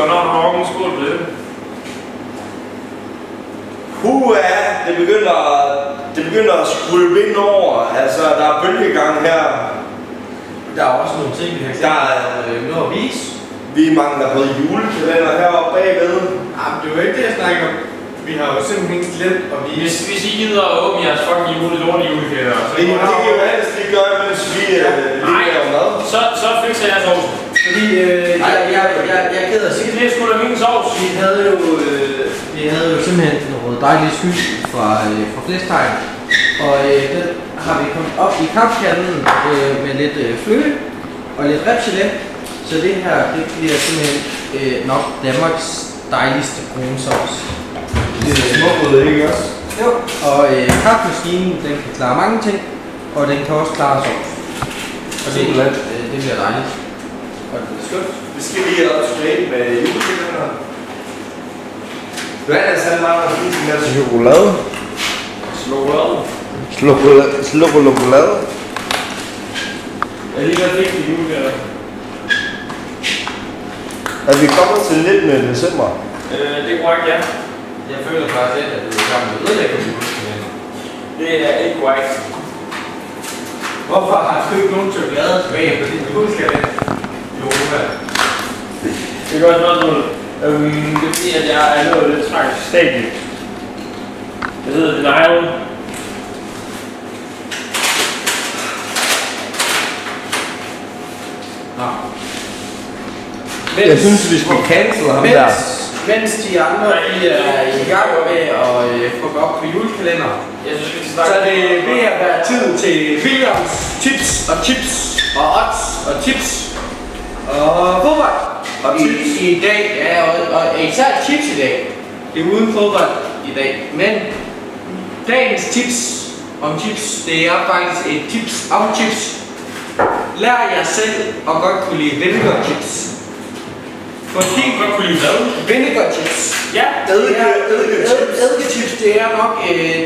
når du har en skål på det. Det begynder at skrybe ind over. Altså, der er bølgegang her. Der er også nogle ting, vi har glemt noget at vise. Vi mangler både julekalender heroppe bagved. Jamen, det er jo ikke det, jeg snakker om. Vi har jo simpelthen glemt at vise. Hvis I gider at åbne jeres fucking julekalender, så det kan jo helst lige gøre, mens vi laver mad. Så fikser jeg sovsen. Fordi jeg er ked af at sige det. Er sgu da min sovs. Vi havde jo simpelthen noget dejligt skyld fra flæsktegn. Og den har vi kommet op i kampkanden med lidt fløde og lidt ribsgelé. Så det her, det bliver simpelthen nok Danmarks dejligste brunsovs. Det er småbrød, ikke også? Jo, og kaffemaskinen, den kan klare mange ting, og den kan også klare sovs. Og det bliver dejligt. Og det bliver skønt. Vi skal lige op tilbage med julekalender. Hvad er det, han mangler at spise en masse chokolade? Chokolade? Jeg er lige været vigtig julekalender. Er vi kommet til 19. december? Det er korrekt, ja. Jeg føler faktisk lidt, at du er i gang med at ødelægge julekalender. Det er ikke korrekt. Hvorfor har du ikke nogen chokolade tilbage på din julekalender? Jo, det er godt spørgsmål. Det er fordi, at jeg er nået lidt trækt stadie. Jeg hedder Denial. Jeg synes, vi skal cancel ham der. Mens de andre er i gang med at få op på julekalender, så er det ved at være tid til Williams tips og chips og odds og tips og fodbold. Og tips i dag, ja, og især chips i dag. Det er uden fodbold i dag. Men dagens tips om chips, det er faktisk et tips om chips. Lær jer selv at godt kunne lide vinegar chips. Fordi godt kunne lide hvad? Vinegar chips. Ja, eddikechips, det er nok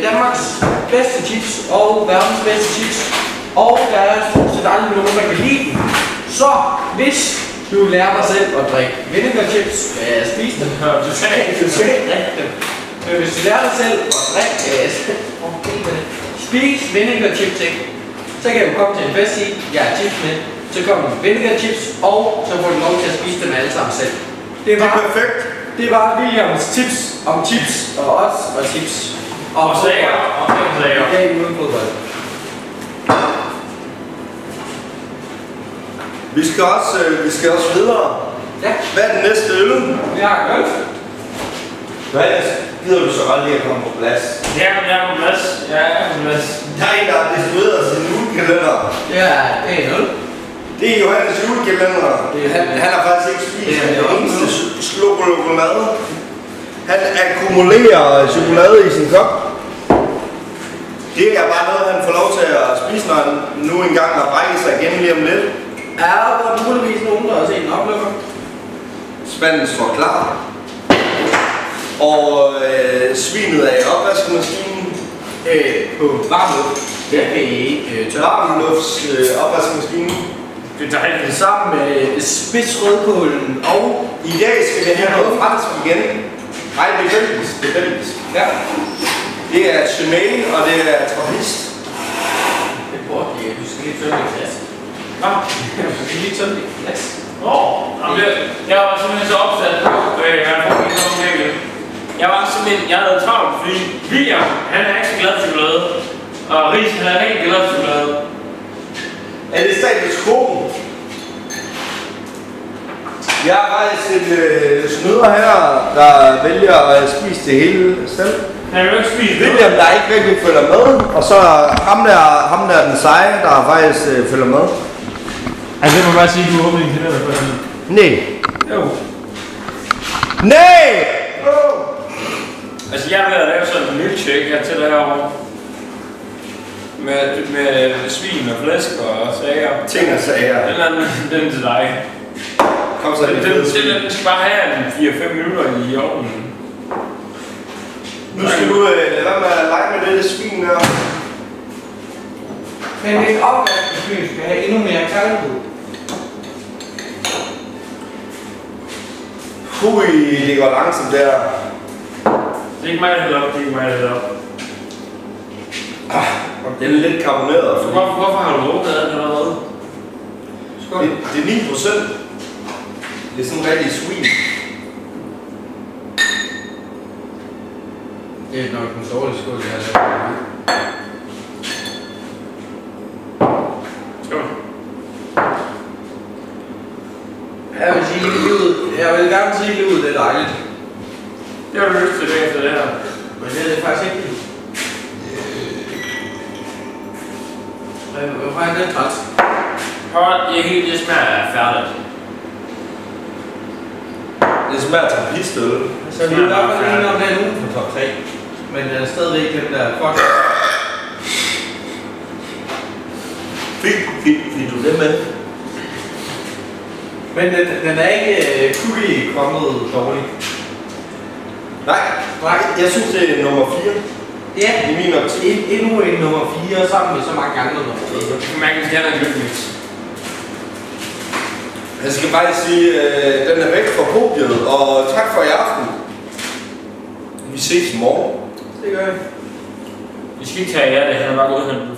Danmarks bedste chips og verdens bedste chips. Og der er stort set aldrig nogen, der kan lide dem. Så hvis du lærer dig selv at drikke vinegar chips, spis dem. Du skal ikke drikke dem. Men hvis du lærer dig selv at drikke, spis vinegar chips, ikke? Så kan du komme til en fest og sige, jeg er chips med. Så kommer vinegar chips, og så får du lov til at spise dem alle sammen selv. Det er perfekt. Det var Williams tips om chips og odds og chips. Og sager. I dag uden fodbold. Vi skal også videre. Ja. Hvad er den næste øl? Vi har øl. Hvad gider du så ret lige at komme på plads? Jeg er på plads. Der er en, der har distribueret sin julekalender. Ja, det er en øl. Det er Johannes julekalender. Han har faktisk ikke spist den eneste chokolade. Han akkumulerer chokolade i sin kop. Det er bare noget, han får lov til at spise, når han nu engang har brækket sig igen lige om lidt. Ja, der er muligvis nogen, der har set en oplukker. Spanden står klar. Og svinet er i opvaskemaskinen. På varmluft. Det kan I ikke tørre. Varmlufts opvaskemaskinen. Det er dejligt. Sammen med spidsrødkålen og... I dag skal vi have noget fransk igen. Nej, det er belgisk. Det er belgisk. Ja. Det er chimay, og det er trappist. Det burde de. Du skal lige tømme det glas. Nå, du skal lige tømme det glas. Jeg var simpelthen så opsat på, jeg havde travlt, fordi William, han er ikke så glad for chokolade. Og Ries, han er rigtig glad for chokolade. Er det status quo? Jeg har faktisk et snyder her, der vælger at spise det hele selv. Han vil ikke spise William, der ikke rigtig følger med, og så ham der den seje, der faktisk følger med. Altså, jeg må bare sige, at du åbner din kalender for sådan. Nej. Jo. Nej! Altså, jeg er ved at lave sådan en milkshake her til dig herovre. Med svin og flæsk og sager. Ting og sager. Den til dig. Kom så lidt. Den skal bare have 4-5 minutter i ovnen. Nu skal du lade være med at lege med det svin der. Men et opvaskemaskine skal have endnu mere kalkbrud. Det går langsomt der. Det er ikke mig, der hælder op, det er ikke mig, der hælder op. Den er lidt karboneret. Hvorfor har du drukket af den allerede? Det er 9%. Det er sådan rigtig sweet. Det er nok en dårlig skål, det her lavet. Skål. Jeg vil gerne sige livet, det er dejligt. Det har du lyst til efter det her. Men det er det faktisk ikke. Hvorfor er det træt? Det smager færdigt. Det smager til pistøl. Så vi er i hvert fald enige om den uge på top 3. Men den er stadigvæk den der fuck. Fik du det med? Men den er ikke cookie kommet dårlig. Nej, jeg synes det er nummer 4. Ja, i min optik. Endnu en nummer 4 sammen med så mange andre nummer 4. Jeg kan mærke, at det er lykkeligt. Jeg skal bare sige, den er væk fra podiet, og tak for i aften. Vi ses i morgen. Det gør jeg. Vi skal ikke tage jer det, han er bare gået hen.